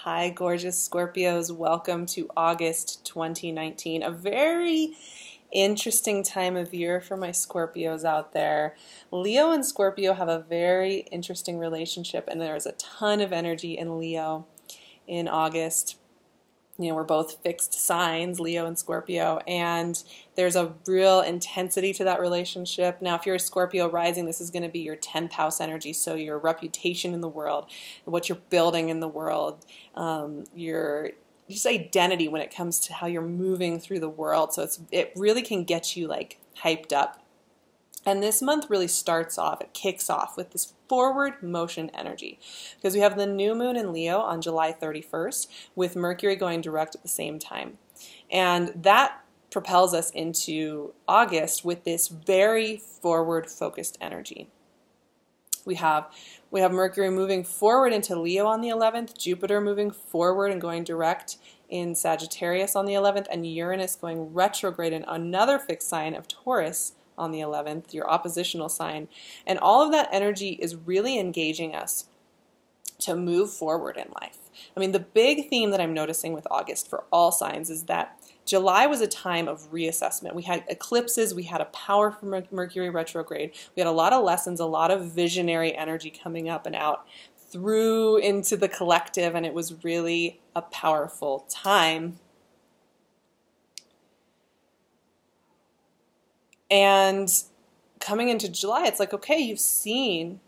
Hi, gorgeous Scorpios. Welcome to August 2019. A very interesting time of year for my Scorpios out there. Leo and Scorpio have a very interesting relationship, and there's a ton of energy in Leo in August. You know, we're both fixed signs, Leo and Scorpio, and there's a real intensity to that relationship. Now, if you're a Scorpio rising, this is going to be your 10th house energy, so your reputation in the world, what you're building in the world, your just identity when it comes to how you're moving through the world. So it really can get you like hyped up. And this month really starts off, it kicks off with this forward motion energy because we have the new moon in Leo on July 31st with Mercury going direct at the same time. And that propels us into August with this very forward focused energy. We have Mercury moving forward into Leo on the 11th, Jupiter moving forward and going direct in Sagittarius on the 11th, and Uranus going retrograde in another fixed sign of Taurus on the 11th, your oppositional sign. And all of that energy is really engaging us to move forward in life. I mean, the big theme that I'm noticing with August for all signs is that July was a time of reassessment. We had eclipses, we had a powerful Mercury retrograde, we had a lot of lessons, a lot of visionary energy coming up and out through into the collective, and it was really a powerful time. And coming into July, it's like, okay, you've seen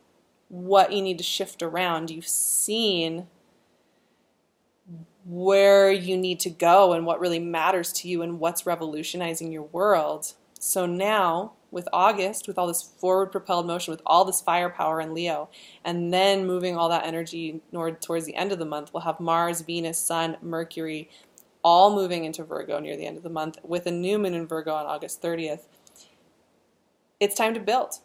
what you need to shift around. You've seen where you need to go and what really matters to you and what's revolutionizing your world. So now, with August, with all this forward propelled motion, with all this firepower in Leo, and then moving all that energy towards the end of the month, we'll have Mars, Venus, Sun, Mercury, all moving into Virgo near the end of the month, with a new moon in Virgo on August 30th. It's time to build.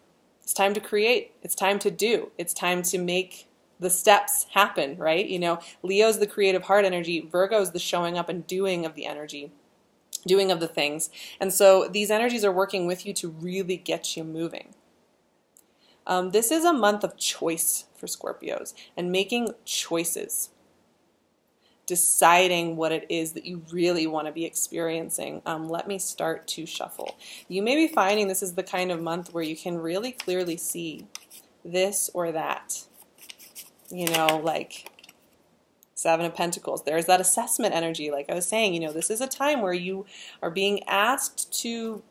It's time to create. It's time to do. It's time to make the steps happen, right? You know, Leo's the creative heart energy. Virgo's the showing up and doing of the energy, doing of the things. And so these energies are working with you to really get you moving. This is a month of choice for Scorpios and making choices. Deciding what it is that you really want to be experiencing. Let me start to shuffle. You may be finding this is the kind of month where you can really clearly see this or that. You know, like Seven of Pentacles. There's that assessment energy. Like I was saying, you know, this is a time where you are being asked to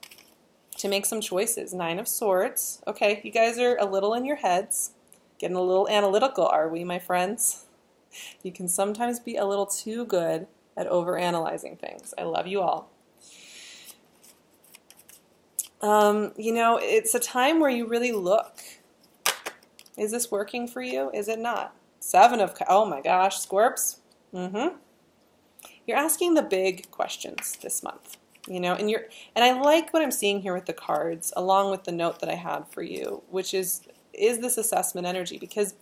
make some choices. Nine of Swords. Okay, you guys are a little in your heads. Getting a little analytical, are we, my friends? You can sometimes be a little too good at overanalyzing things. I love you all. You know, it's a time where you really look. Is this working for you? Is it not? Seven of, oh my gosh, Scorps. You're asking the big questions this month. You know, and I like what I'm seeing here with the cards, along with the note that I had for you, which is this assessment energy, because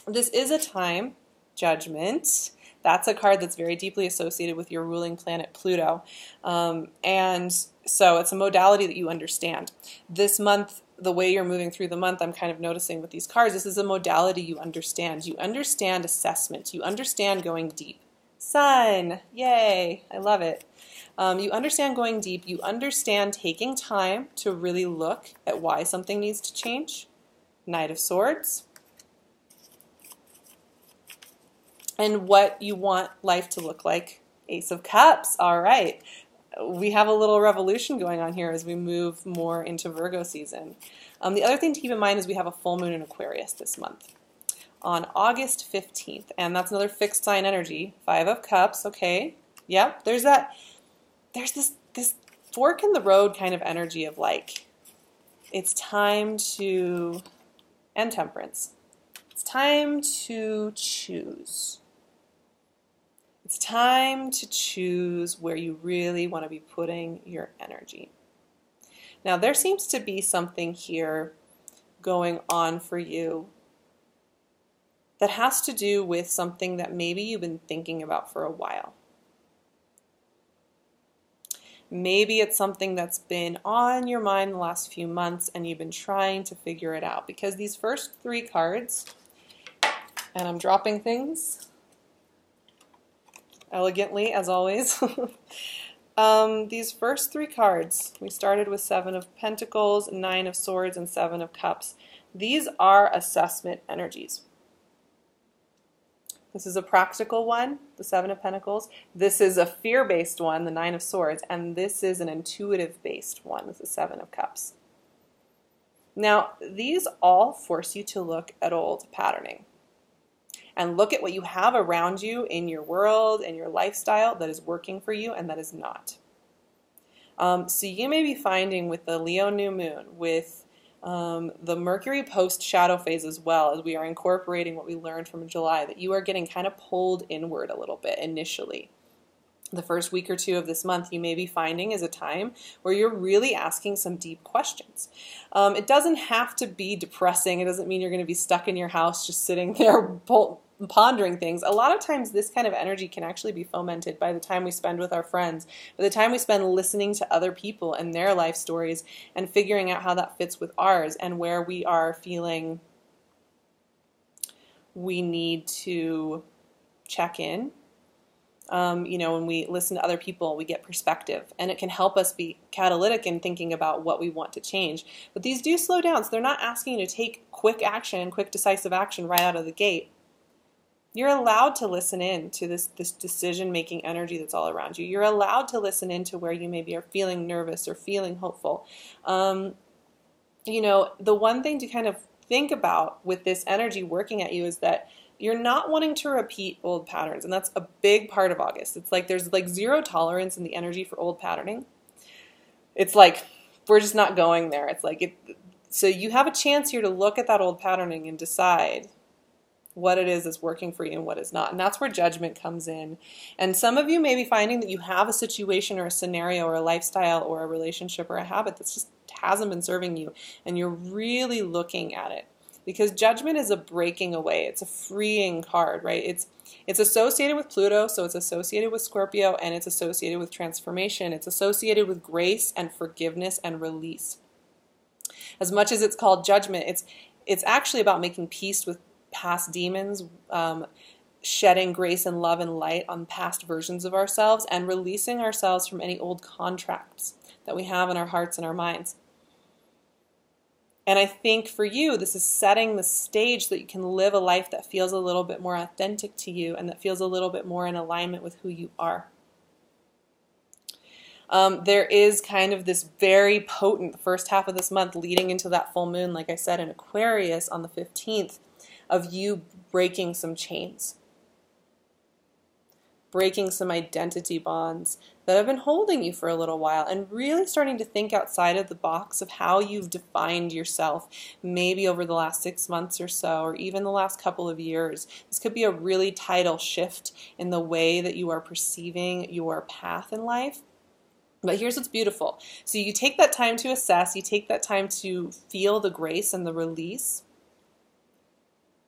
this is a time. Judgment. That's a card that's very deeply associated with your ruling planet Pluto. And so it's a modality that you understand. This month, the way you're moving through the month, I'm kind of noticing with these cards, this is a modality you understand. You understand assessment. You understand going deep. Sun. Yay. I love it. You understand going deep. You understand taking time to really look at why something needs to change. Knight of Swords. And what you want life to look like. Ace of Cups. All right. We have a little revolution going on here as we move more into Virgo season. The other thing to keep in mind is we have a full moon in Aquarius this month on August 15th. And that's another fixed sign energy. Five of Cups. Okay. Yep. There's this fork in the road kind of energy of like, it's time to, and Temperance. It's time to choose. It's time to choose where you really want to be putting your energy. Now, there seems to be something here going on for you that has to do with something that maybe you've been thinking about for a while. Maybe it's something that's been on your mind the last few months and you've been trying to figure it out, because these first three cards, and I'm dropping things, elegantly, as always. These first three cards, we started with Seven of Pentacles, Nine of Swords, and Seven of Cups. These are assessment energies. This is a practical one, the Seven of Pentacles. This is a fear-based one, the Nine of Swords. And this is an intuitive-based one with the Seven of Cups. Now, these all force you to look at old patterning and look at what you have around you in your world and your lifestyle that is working for you and that is not. So you may be finding with the Leo new moon, with the Mercury post-shadow phase as well, as we are incorporating what we learned from July, that you are getting kind of pulled inward a little bit initially. The first week or two of this month you may be finding is a time where you're really asking some deep questions. It doesn't have to be depressing. It doesn't mean you're going to be stuck in your house just sitting there pondering things. A lot of times this kind of energy can actually be fomented by the time we spend with our friends, by the time we spend listening to other people and their life stories and figuring out how that fits with ours and where we are feeling we need to check in. When we listen to other people, we get perspective, and it can help us be catalytic in thinking about what we want to change. But these do slow down, so they're not asking you to take quick action, quick decisive action right out of the gate. You're allowed to listen in to this decision-making energy that's all around you. You're allowed to listen into where you maybe are feeling nervous or feeling hopeful. The one thing to kind of think about with this energy working at you is that you're not wanting to repeat old patterns, and that's a big part of August. It's like there's like zero tolerance in the energy for old patterning. It's like we're just not going there. It's like so you have a chance here to look at that old patterning and decide what it is that's working for you and what is not. And that's where judgment comes in. And some of you may be finding that you have a situation or a scenario or a lifestyle or a relationship or a habit that just hasn't been serving you, and you're really looking at it. Because judgment is a breaking away. It's a freeing card, right? It's associated with Pluto, so it's associated with Scorpio, and it's associated with transformation. It's associated with grace and forgiveness and release. As much as it's called judgment, it's actually about making peace with past demons, shedding grace and love and light on past versions of ourselves, and releasing ourselves from any old contracts that we have in our hearts and our minds. And I think for you, this is setting the stage so that you can live a life that feels a little bit more authentic to you and that feels a little bit more in alignment with who you are. There is kind of this very potent first half of this month leading into that full moon, like I said, in Aquarius on the 15th, of you breaking some chains, breaking some identity bonds that have been holding you for a little while, and really starting to think outside of the box of how you've defined yourself, maybe over the last 6 months or so, or even the last couple of years. This could be a really tidal shift in the way that you are perceiving your path in life. But here's what's beautiful. So you take that time to assess, you take that time to feel the grace and the release.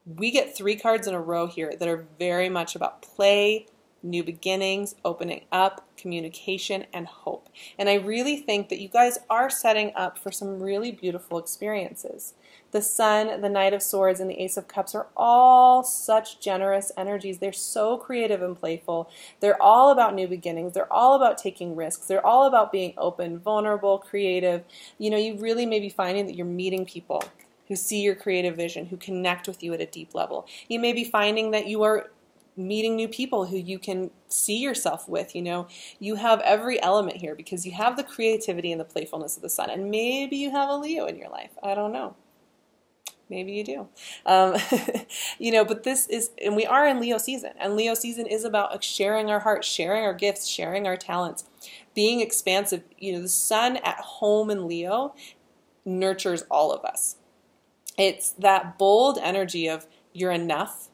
We get 3 cards in a row here that are very much about play, new beginnings, opening up, communication, and hope. And I really think that you guys are setting up for some really beautiful experiences. The Sun, the Knight of Swords, and the Ace of Cups are all such generous energies. They're so creative and playful. They're all about new beginnings. They're all about taking risks. They're all about being open, vulnerable, creative. You really may be finding that you're meeting people who see your creative vision, who connect with you at a deep level. You may be finding that you are meeting new people who you can see yourself with. You have every element here because you have the creativity and the playfulness of the Sun. And maybe you have a Leo in your life. I don't know. Maybe you do. But this is, and we are in Leo season. And Leo season is about sharing our hearts, sharing our gifts, sharing our talents, being expansive. The Sun at home in Leo nurtures all of us. It's that bold energy of you're enough.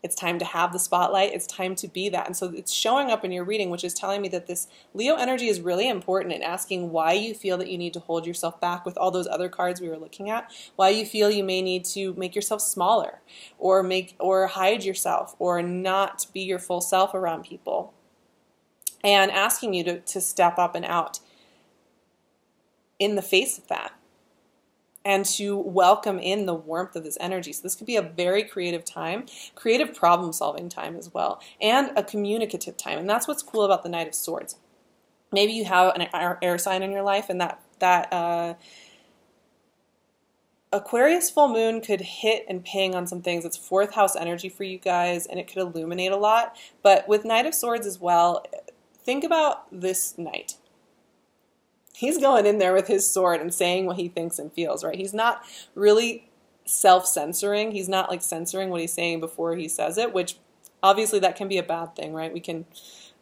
It's time to have the spotlight. It's time to be that. And so it's showing up in your reading, which is telling me that this Leo energy is really important in asking why you feel that you need to hold yourself back with all those other cards we were looking at, why you feel you may need to make yourself smaller or hide yourself or not be your full self around people, and asking you to step up and out in the face of that. and to welcome in the warmth of this energy. So this could be a very creative time, creative problem solving time as well, and a communicative time. And that's what's cool about the Knight of Swords. Maybe you have an air sign in your life, and that Aquarius full moon could hit and ping on some things. It's fourth house energy for you guys, and it could illuminate a lot. But with Knight of Swords as well, think about this knight. He's going in there with his sword and saying what he thinks and feels, right? He's not really self-censoring. He's not like censoring what he's saying before he says it, which obviously that can be a bad thing, right? We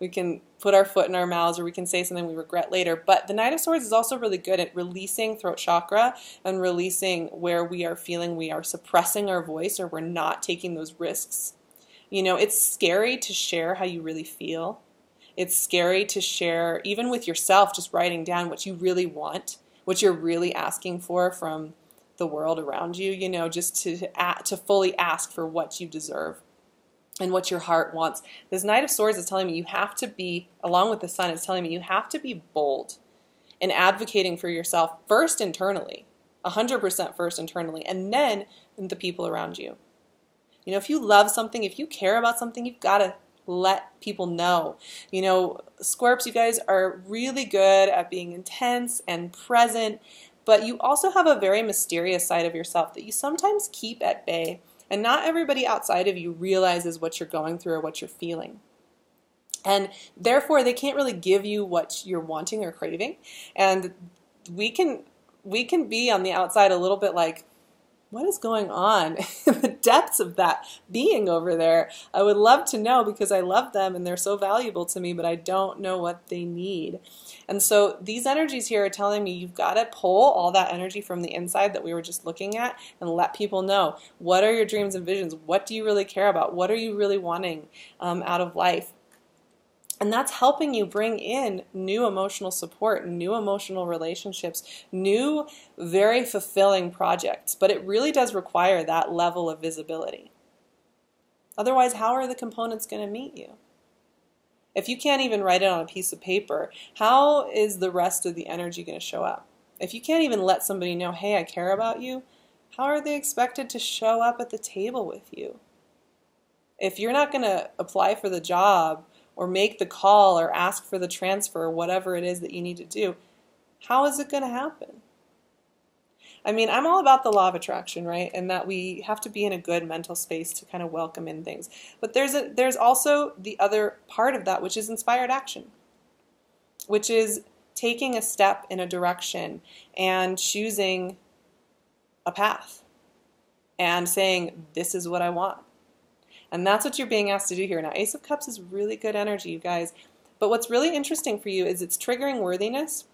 can put our foot in our mouths, or we can say something we regret later. But the Knight of Swords is also really good at releasing throat chakra and releasing where we are feeling we are suppressing our voice, or we're not taking those risks. You know, it's scary to share how you really feel. It's scary to share, even with yourself, just writing down what you really want, what you're really asking for from the world around you, you know, just to fully ask for what you deserve and what your heart wants. This Knight of Swords is telling me you have to be, along with the Sun, it's telling me you have to be bold in advocating for yourself first internally, 100% first internally, and then the people around you. You know, if you love something, if you care about something, you've got to let people know. You know, Scorps, you guys are really good at being intense and present, but you also have a very mysterious side of yourself that you sometimes keep at bay, and not everybody outside of you realizes what you're going through or what you're feeling. And therefore, they can't really give you what you're wanting or craving. And we can be on the outside a little bit like, what is going on in the depths of that being over there? I would love to know, because I love them and they're so valuable to me, but I don't know what they need. And so these energies here are telling me you've got to pull all that energy from the inside that we were just looking at and let people know, what are your dreams and visions? What do you really care about? What are you really wanting out of life? And that's helping you bring in new emotional support, new emotional relationships, new, very fulfilling projects. But it really does require that level of visibility. Otherwise, how are the components going to meet you? If you can't even write it on a piece of paper, how is the rest of the energy going to show up? If you can't even let somebody know, hey, I care about you, how are they expected to show up at the table with you? If you're not going to apply for the job, or make the call, or ask for the transfer, or whatever it is that you need to do, how is it going to happen? I mean, I'm all about the law of attraction, right? And that we have to be in a good mental space to kind of welcome in things. But there's also the other part of that, which is inspired action, which is taking a step in a direction and choosing a path and saying, this is what I want. And that's what you're being asked to do here. Now, Ace of Cups is really good energy, you guys. But what's really interesting for you is it's triggering worthiness.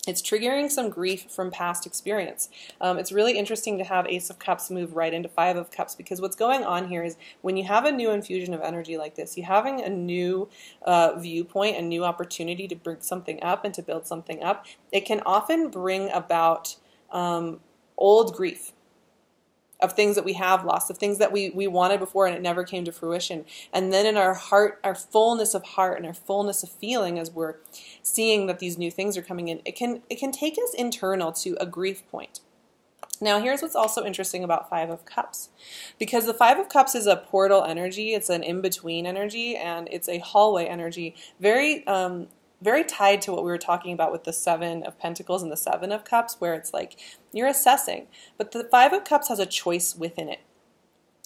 It's triggering some grief from past experience. It's really interesting to have Ace of Cups move right into Five of Cups, because what's going on here is when you have a new infusion of energy like this, you're having a new viewpoint, a new opportunity to bring something up and to build something up. It can often bring about old grief of things that we have lost, of things that we wanted before and it never came to fruition. And then in our heart, our fullness of heart and our fullness of feeling, as we're seeing that these new things are coming in, it can take us internal to a grief point. Now, here's what's also interesting about Five of Cups. Because the Five of Cups is a portal energy, it's an in-between energy, and it's a hallway energy, very tied to what we were talking about with the Seven of Pentacles and the Seven of Cups, where it's like you're assessing. But the Five of Cups has a choice within it.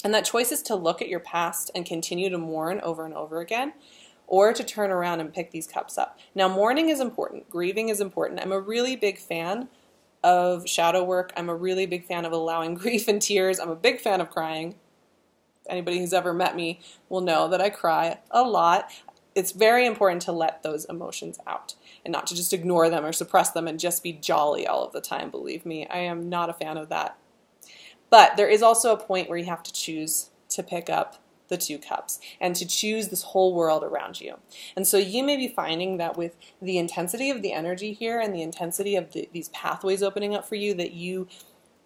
And that choice is to look at your past and continue to mourn over and over again, or to turn around and pick these cups up. Now, mourning is important. Grieving is important. I'm a really big fan of shadow work. I'm a really big fan of allowing grief and tears. I'm a big fan of crying. Anybody who's ever met me will know that I cry a lot. It's very important to let those emotions out and not to just ignore them or suppress them and just be jolly all of the time. Believe me, I am not a fan of that. But there is also a point where you have to choose to pick up the two cups and to choose this whole world around you. And so you may be finding that with the intensity of the energy here and the intensity of these pathways opening up for you, that you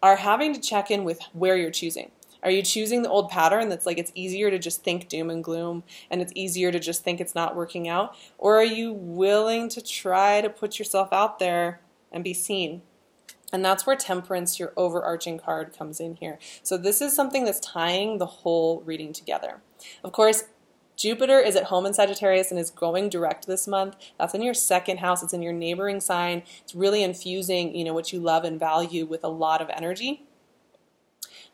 are having to check in with where you're choosing. Are you choosing the old pattern that's like it's easier to just think doom and gloom and it's easier to just think it's not working out? Or are you willing to try to put yourself out there and be seen? And that's where Temperance, your overarching card, comes in here. So this is something that's tying the whole reading together. Of course, Jupiter is at home in Sagittarius and is going direct this month. That's in your second house. It's in your neighboring sign. It's really infusing, what you love and value with a lot of energy.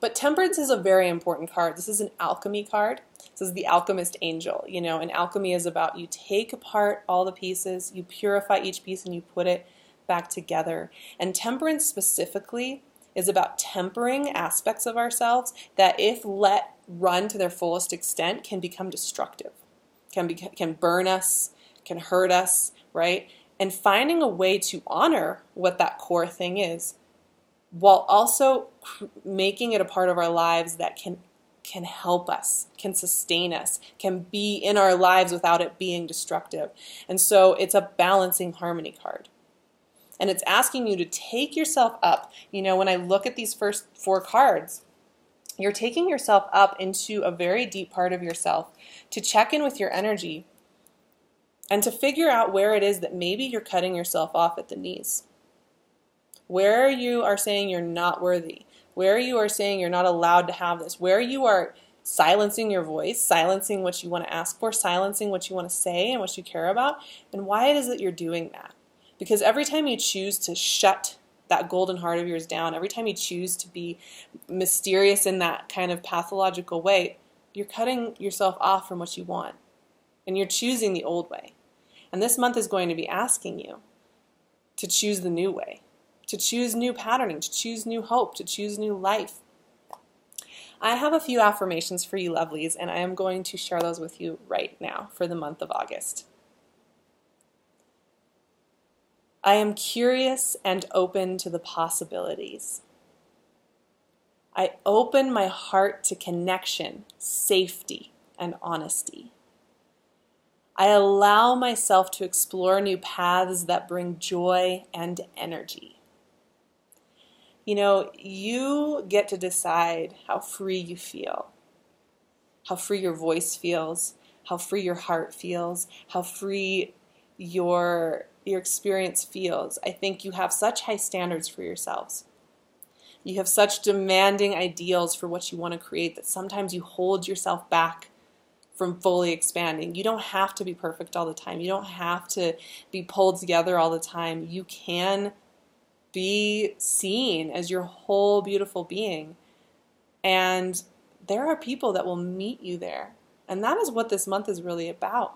But Temperance is a very important card. This is an alchemy card. This is the alchemist angel. And alchemy is about you take apart all the pieces, you purify each piece, and you put it back together. And Temperance specifically is about tempering aspects of ourselves that, if let run to their fullest extent, can become destructive, can burn us, can hurt us, right? And finding a way to honor what that core thing is, while also making it a part of our lives that can help us, can sustain us, can be in our lives without it being destructive. And so it's a balancing harmony card. And it's asking you to take yourself up. When I look at these first 4 cards, you're taking yourself up into a very deep part of yourself to check in with your energy and to figure out where it is that maybe you're cutting yourself off at the knees. Where you are saying you're not worthy, where you are saying you're not allowed to have this, where you are silencing your voice, silencing what you want to ask for, silencing what you want to say and what you care about, and why it is that you're doing that. Because every time you choose to shut that golden heart of yours down, every time you choose to be mysterious in that kind of pathological way, you're cutting yourself off from what you want. And you're choosing the old way. And this month is going to be asking you to choose the new way, to choose new patterning, to choose new hope, to choose new life. I have a few affirmations for you lovelies, and I am going to share those with you right now for the month of August. I am curious and open to the possibilities. I open my heart to connection, safety, and honesty. I allow myself to explore new paths that bring joy and energy. You get to decide how free you feel, how free your voice feels, how free your heart feels, how free your experience feels. I think you have such high standards for yourselves. You have such demanding ideals for what you want to create that sometimes you hold yourself back from fully expanding. You don't have to be perfect all the time. You don't have to be pulled together all the time. You can be seen as your whole beautiful being. And there are people that will meet you there. And that is what this month is really about.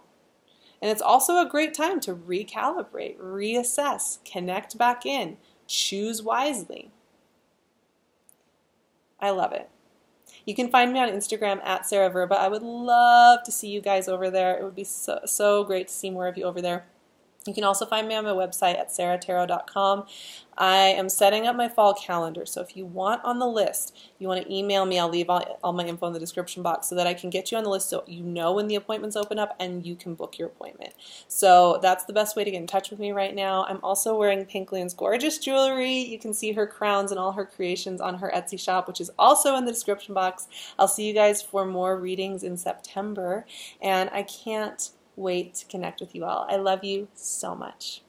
And it's also a great time to recalibrate, reassess, connect back in, choose wisely. I love it. You can find me on Instagram at Sarah Verba. I would love to see you guys over there. It would be so great to see more of you over there. You can also find me on my website at SARAHTAROT.com. I am setting up my fall calendar, so if you want on the list, you want to email me, I'll leave all my info in the description box so that I can get you on the list so you know when the appointments open up and you can book your appointment. So that's the best way to get in touch with me right now. I'm also wearing PinkLune's gorgeous jewelry. You can see her crowns and all her creations on her Etsy shop, which is also in the description box. I'll see you guys for more readings in September, and I can't wait to connect with you all. I love you so much.